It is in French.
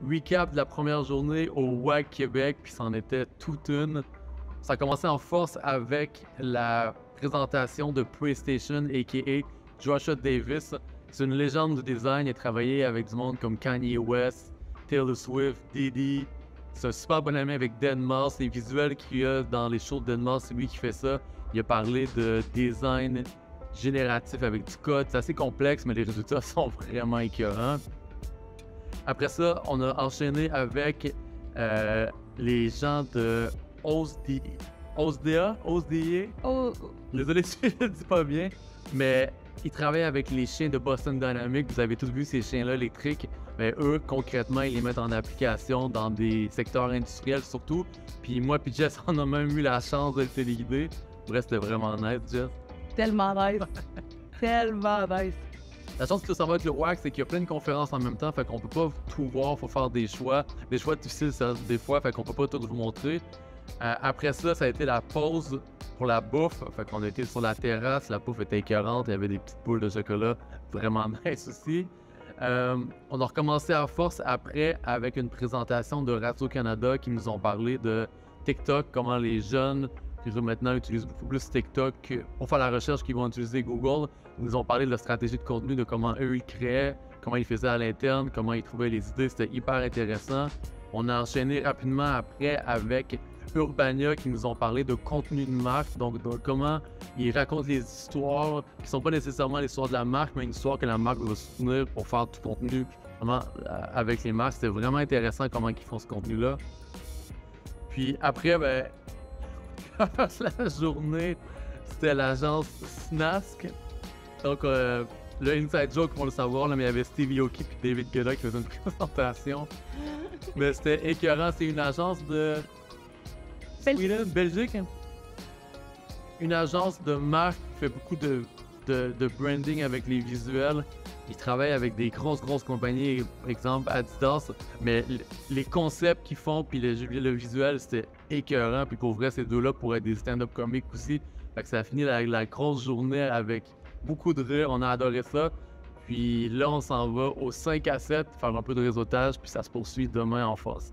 recap de la première journée au WAG Québec, puis c'en était toute une. Ça a commencé en force avec la présentation de PlayStation, a.k.a. Joshua Davis. C'est une légende du design. Il a travaillé avec du monde comme Kanye West, Taylor Swift, Diddy. C'est un super bon ami avec deadmau5. Les visuels qu'il y a dans les shows de deadmau5, c'est lui qui fait ça. Il a parlé de design génératif avec du code. C'est assez complexe, mais les résultats sont vraiment écœurants. Après ça, on a enchaîné avec les gens de OSDA. Oh, Désolé si je le dis pas bien, mais ils travaillent avec les chiens de Boston Dynamics. Vous avez tous vu ces chiens-là électriques. Mais eux, concrètement, ils les mettent en application dans des secteurs industriels surtout. Puis moi puis Jess, on a même eu la chance de les guider. Bref, c'était vraiment nice, Jess. tellement nice. Tellement nice. La chance que ça va avec le WAC, c'est qu'il y a plein de conférences en même temps, fait qu'on peut pas tout voir, faut faire des choix difficiles ça, des fois, fait qu'on peut pas tout vous montrer. Après ça, ça a été la pause pour la bouffe, fait qu'on a été sur la terrasse, la bouffe était écœurante, il y avait des petites boules de chocolat, vraiment nice aussi. On a recommencé à force après avec une présentation de Radio-Canada qui nous ont parlé de TikTok, comment les jeunes qui maintenant utilisent beaucoup plus TikTok pour faire la recherche qu'ils vont utiliser Google. Ils nous ont parlé de la stratégie de contenu, de comment eux ils créaient, comment ils faisaient à l'interne, comment ils trouvaient les idées. C'était hyper intéressant. On a enchaîné rapidement après avec Urbania qui nous ont parlé de contenu de marque, donc de comment ils racontent les histoires qui ne sont pas nécessairement l'histoire de la marque, mais une histoire que la marque va soutenir pour faire du contenu vraiment, avec les marques. C'était vraiment intéressant comment ils font ce contenu-là. Puis après, ben, la journée, c'était l'agence Snask. Donc, le inside joke, pour le savoir, là, mais il y avait Stevie Aoki et David Guetta qui faisaient une présentation. Mais c'était écœurant. C'est une agence de Sweden, Belgique. Une agence de marque qui fait beaucoup de branding avec les visuels. Ils travaillent avec des grosses compagnies, par exemple Adidas, mais les concepts qu'ils font puis le visuel, c'était écœurant. Puis pour vrai, ces deux-là pourraient être des stand-up comiques aussi. Fait que ça a fini la grosse journée avec beaucoup de rire, on a adoré ça. Puis là, on s'en va au 5 à 7 faire un peu de réseautage, puis ça se poursuit demain en force.